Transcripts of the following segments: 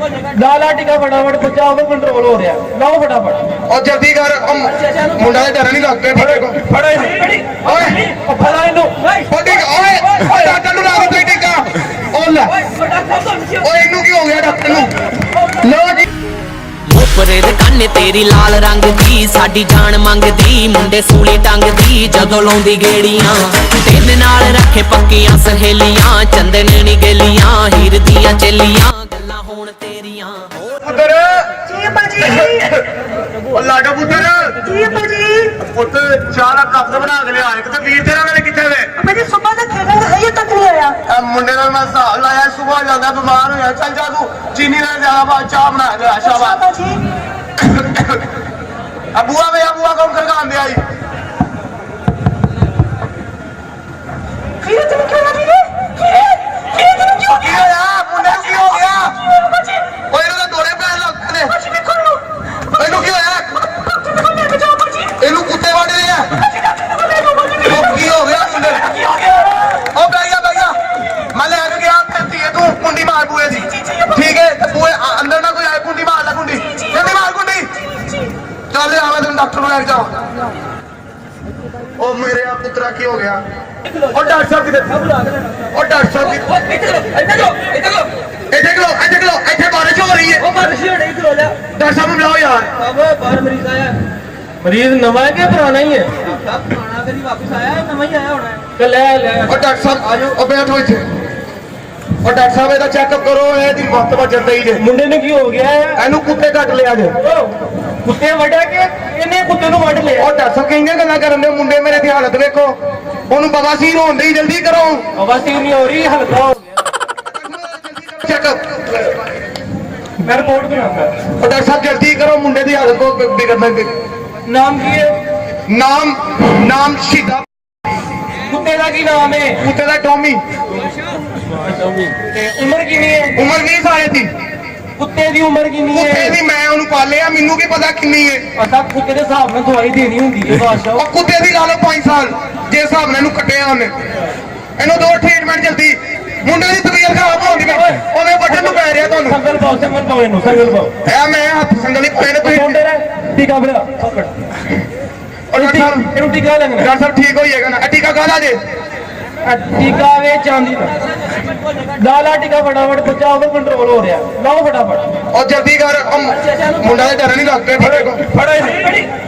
लाला टिका फटाफट बच्चा ओवर कंट्रोल हो रहा है लाओ फटाफट और जल्दी कर मुंडा दे डर नहीं लगते फड़े को फड़े ओए फड़ा इनु फटी ओए ओए डॉक्टर नु ला दे टिका ओ ले ओए इनु की हो गया डॉक्टर नु लो जी मोपरे काने तेरी लाल रंग दी साडी जान मंगदी मुंडे सूली टंग दी जदों लाउंदी गेड़ियां तेरे नाल रखे पक्कियां सहेलियां चंदने नी गेलियां हीर दियां चेलियां गल्लां होण तेरियां पुत्र जी बाजी ओ लाडो पुत्र जी बाजी पुत्र चार कप बना के ले आए ते वीर तेरा मेरे किथे वे मेरी सुबह तक खेल रही तक नहीं आया मुंडे का मैं हिसाब लाया सुबह जाता बीमार होया चल जा तू चीनी ले जा बाद चाह बना के शाबाश अबुआ वे अबुआ कौन कर काम दे आई फिर तुम क्यों लगी फिर तुम क्यों की होया मुंडे की हो गया ओए इनु दोड़े पैर लगते ने बाजी मैं कर लूं इनु की होया तुम लेके जाओ बाजी इनु कुत्ते वाड़े ने ओ की हो गया मुंडे की हो गया ओ भैया मैं लेके गया फिर तू कुंडी मार बुए दी ठीक है बुए अंदर ना कोई आए कुंडी मार ले कुंडी जल्दी मार कुंडी चल आवे तुम डॉक्टर को लेके जाओ ओ मेरे आ पुत्रा की हो गया और डॉक्टर साहब किधर और डॉक्टर साहब इधर बारिश हो रही है डॉक्टर साहब बुलाओ यार मरीज नवा है क्या पुराना ही है और डॉक्टर साहब आ जाओ बैठो इथे और डॉक्टर साहब ਇਹਦਾ ਚੈੱਕਅਪ ਕਰੋ ਇਹਦੀ ਵਕਤ ਬਚਦਾ ਹੀ ਜੇ मुंडे ने की हो गया है ਇਹਨੂੰ ਕੁੱਤੇ ਕੱਟ ਲਿਆ ਜੇ कुत्ते वड़ा के इन्हें कुत्ते नु वड़ लिया ਉਹ ਡਾਕਟਰ ਸਾਹਿਬ ਕਿੰਨੀਆਂ ਗੱਲਾਂ ਕਰਨ ਦੇ ਮੁੰਡੇ ਮੇਰੇ ਦੀ ਹਾਲਤ ਵੇਖੋ ਉਹਨੂੰ ਬਵਾਸੀਰ ਹੋਣ ਦੀ ਜਲਦੀ ਕਰੋ बवासीर नहीं हो रही हल्का हो गया ਚੈੱਕਅਪ मैं रिपोर्ट कराऊंगा और डॉक्टर साहब जल्दी करो मुंडे की हालत को बिगड़ना नाम की है नाम शीदा कुत्ते का की नाम है कुत्ते का टॉमी उम्र की नहीं है उम्र 20 साल थी कुत्ते की उम्र की नहीं कुत्ते है दी मैं ਉਹਨੂੰ ਪਾਲਿਆ ਮੈਨੂੰ ਕੀ ਪਤਾ ਕਿੰਨੀ ਹੈ पता कुत्ते के हिसाब में दवाई देनी होंगी है बादशाह ਉਹ ਕੁੱਤੇ ਦੀ ਲਾ ਲਓ 5 ਸਾਲ ਜੇ ਹਿਸਾਬ ਨਾਲ ਇਹਨੂੰ ਕੱਟਿਆ ਉਹਨੇ ਇਹਨੂੰ ਦੋ ਟ੍ਰੀਟਮੈਂਟ ਜਲਦੀ ਮੁੰਡੇ ਦੀ ਤਬੀਅਤ ਖਰਾਬ ਹੋਣ ਦੀ ਉਹਨੇ ਵੱਢਣ ਨੂੰ ਪੈ ਰਿਹਾ ਤੁਹਾਨੂੰ संगल पाओ इन्हों संगल पाओ ਐ ਮੈਂ ਹੱਥ ਸੰਗਲ ਹੀ ਪਏ ਨੇ ਤੁਸੀਂ मुंडे रे टीका बड़ा पकड़ और डॉक्टर साहब इन्हों टीका लगना डॉक्टर साहब ठीक हो जाएगा ना टीका काला जे टीका वे चांदी का लाला टीका फटाफट बच्चा ओवर कंट्रोल हो रहा है लाओ फटाफट और जल्दी कर मुंडा दे डर नहीं लगते फड़े को फड़ा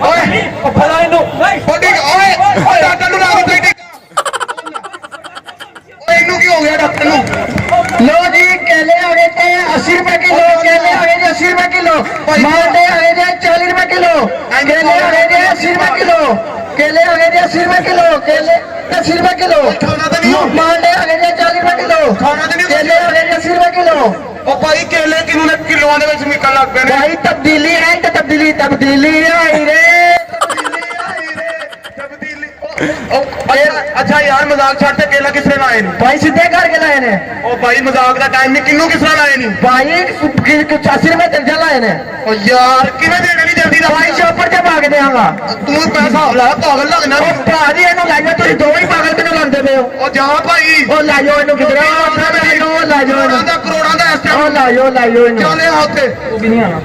ओए फड़ा इन्हों फटी ओए डॉक्टर नु ला दे टीका ओए इनु की हो गया डॉक्टर नु लो जी केले आ गए थे 80 रुपए किलो केले आ गए थे 80 रुपए किलो मांडे आ गए थे 40 रुपए किलो केले आ गए थे 80 रुपए किलो केले आ गए थे 80 रुपए किलो केले 80 रुपए किलो खाना तो नहीं हो मांडे आ गए थे 40 रुपए किलो खाना तो नहीं केले आ गए थे 80 रुपए किलो ओ भाई केले किनु ने किलोआं दे विच निकल लग पे ने भाई तब्दीली है तो तब्दीली आई रे अच्छा यार मजाक छੱਡ ਤੇ केला किसने लाए ने भाई सीधे करके लाए ने ओ भाई मजाक ਦਾ टाइम नहीं किन्नू किसने लाए नहीं भाई 80 रुपए दर्जा लाए ने ओ यार किਵੇਂ ਦੇਣੇ ਨਹੀਂ ਜਲਦੀ भाई ਦੱਸ शॉपर से भाग देगा ਤੂੰ ਪੈਸਾ ਲਾ ਪਾਗਲ ਲੱਗਣਾ ਭਾਜੀ ਇਹਨੂੰ ਲਾਈਓ ਤੁਸੀਂ ਦੋ ਹੀ ਪਾਗਲ ਕਿਉਂ ਲਾਉਂਦੇ ਪਏ ਹੋ ਉਹ ਜਾ ਭਾਈ ਉਹ ਲਾਈਓ ਇਹਨੂੰ ਕਿਧਰ ਉਹ ਲਾਈਓ ਇਹਨੂੰ ਕਰੋੜਾਂ ਦਾ ਇਸ ਉਹ ਲਾਈਓ ਇਹਨੂੰ ਚੱਲੇ ਆ ਉੱਥੇ ਉਹ ਵੀ ਨਹੀਂ ਆਣਾ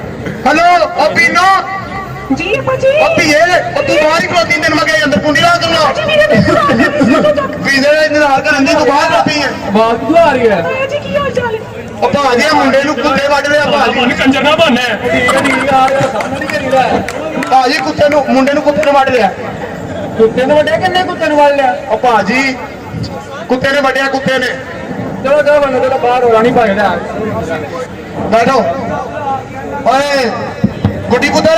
ਹੈਲੋ ਉਹ ਪੀਨੋ ਜੀ ਭਾਜੀ ਉਹ ਪੀਏ ਉਹ ਤੂੰ ਬਾਹਰ ਹੀ ਖਲੋਤੀ ਦਿਨ ਮਗੇ ਅੰਦਰ ਕੁੰਡੀ ਲਾ ਦੂੰਗਾ ਪੀਦੇ ਇੰਤਜ਼ਾਰ ਕਰਨ ਦੀ ਤੂੰ ਬਾਹਰ ਖਲੋਤੀ ਹੈ बात क्यों आ रही है ਭਾਜੀ ਕੀ ਹਾਲ ਚਾਲ ਹੈ ਉਹ ਭਾਜੀ ਆ ਮੁੰਡੇ ਨੂੰ ਕੁੱਤੇ ਵੱਢ ਲਿਆ ਭਾਜੀ कंजर ना बनना है ठीक है आ रहा है सामने नहीं करी रहा है ਭਾਜੀ ਕੁੱਤੇ ਨੂੰ ਮੁੰਡੇ ਨੂੰ ਕੁੱਤੇ ਨੇ ਵੱਢ ਲਿਆ कुत्ते ने वड्या किन्ने कुत्ते ने वड़ लिया ਉਹ ਭਾਜੀ ਕੁੱਤੇ ਨੇ ਵੱਢਿਆ ਕੁੱਤੇ ਨੇ चलो चलो बंदे चलो बाहर हो नहीं पाएगा बैठो ओए गुड्डी पुत्र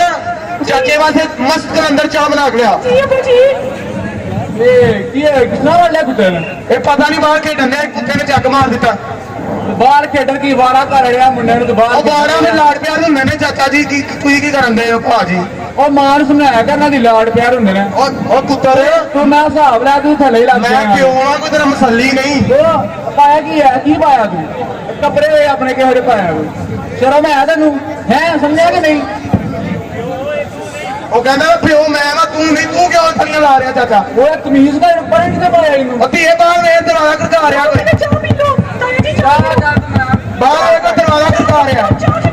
चाचे वास्ते मस्त अंदर चाह बना के लिया ਜੀ ਭਾਜੀ ये की है कितना वड़ लिया कुत्ते ने ये पता नहीं बाहर खेडन दे कुत्ते ने चक मार दिता बाहर खेडन की वारा कर रहा मुंडे ने तो ਉਹ बाहर ਬਾੜਾ में लाड़ प्यार ਹੁੰਦੇ ਨੇ ਚਾਚਾ ਜੀ ਕੀ ਤੁਸੀਂ ਕੀ ਕਰਨ ਦੇ ਹੋ ਭਾਜੀ और मान समझाया करना दी लाड़ प्यार हुंदे ने ਉਹ ਪੁੱਤਰ तू मैं हिसाब ला तू थले ही लग मैं क्यों ना कोई तेरा मसल्ली नहीं तो पाया की है की पाया तू कपड़े अपने किहो जे पाया तू शर्म है तेनू है समझा कि नहीं ਉਹ ਕਹਿੰਦਾ ਪਿਓ ਮੈਂ ਨਾ ਤੂੰ ਨਹੀਂ ਤੂੰ ਕਿਉਂ ਥੱਲੇ ਲਾ ਰਿਹਾ ਚਾਚਾ वो तमीज का ऊपर नहीं ते पाया इनू ਉਹ ਧੀਏ ਬਾਹਰ ਵੇ ਦਰਵਾਜ਼ਾ ਖੜਕਾ ਰਿਹਾ ਕੋਈ ਚਾਹ ਪੀ ਲਓ ਤਾਇਆ ਜੀ जा जा ਬਾਹਰ ਵੇ ਦਰਵਾਜ਼ਾ ਖੜਕਾ ਰਿਹਾ ਚਾਹ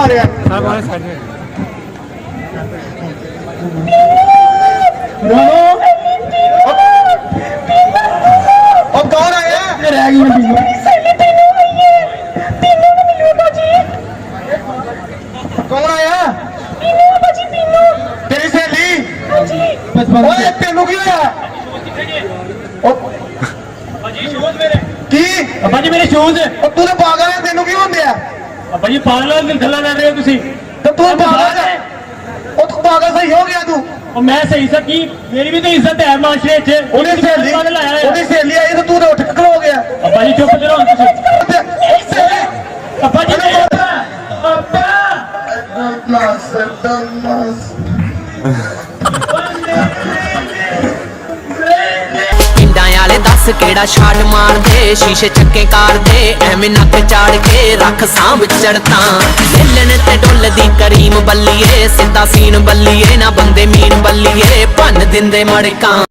ਆ ਰਿਹਾ ਉਹ ਕੌਣ ਆਇਆ ਰਹਿ ਗਈ ਮੈਂ ਕੌਣ ਆਇਆ ਤੇਰੀ ਸਹੇਲੀ ਬਚਪਨ ਓਏ ਤੈਨੂੰ ਕੀ ਹੋਇਆ ਕੀ ਅੱਬਾ ਜੀ ਮੇਰੇ ਸ਼ੂਜ਼ ਉਹ ਤੂੰ ਤਾਂ ਪਾਗਲ ਹੈ ਤੈਨੂੰ ਕੀ ਹੁੰਦਿਆ ਅੱਬਾ ਜੀ ਪਾਗਲ ਨੂੰ ਥੱਲਾ ਲੈ ਰਹੇ ਹੋ ਤੁਸੀਂ ਤੇ ਤੂੰ ਪਾਗਲ ਹੈ ਉਹ ਤੂੰ ਪਾਗਲ ਸਹੀ ਹੋ ਗਿਆ ਤੂੰ ਉਹ ਮੈਂ ਸਹੀ ਸਕੀ ਮੇਰੀ ਵੀ ਤਾਂ ਇੱਜ਼ਤ ਹੈ ਮਾਸ਼ਰੇ 'ਚ ਉਹਦੀ ਸਹੇਲੀ ਆਈ ਤਾਂ ਤੂੰ ਤਾਂ ਉੱਠ ਕੇ ਖਲੋ ਗਿਆ ਅੱਬਾ ਜੀ ਚੁੱਪ ਕਰੋ ਹੁਣ ਤੁਸੀਂ ਸਹੇਲੀ ਅੱਬਾ ਜੀ ਅੱਬਾ ਪਿੰਡਾਂ ਵਾਲੇ ਦੱਸ ਕਿਹੜਾ ਛਾਟ ਮਾਰਦੇ ਸ਼ੀਸ਼ੇ ਚੱਕੇ ਕਰਦੇ ਐਵੇਂ ਨੱਕ ਚਾੜ ਕੇ ਰੱਖ ਸਾਂਭ ਚੜਤਾ ਹਿੱਲਣ ਤੇ ਡੁੱਲਦੀ ਕਰੀਮ ਬੱਲੀਏ ਸਿੱਧਾ ਸੀਨ ਬੱਲੀਏ ਨਾ ਬੰਦੇ ਮੀਨ ਬੱਲੀਏ ਭੰਨ ਦਿੰਦੇ ਮੜਕਾਂ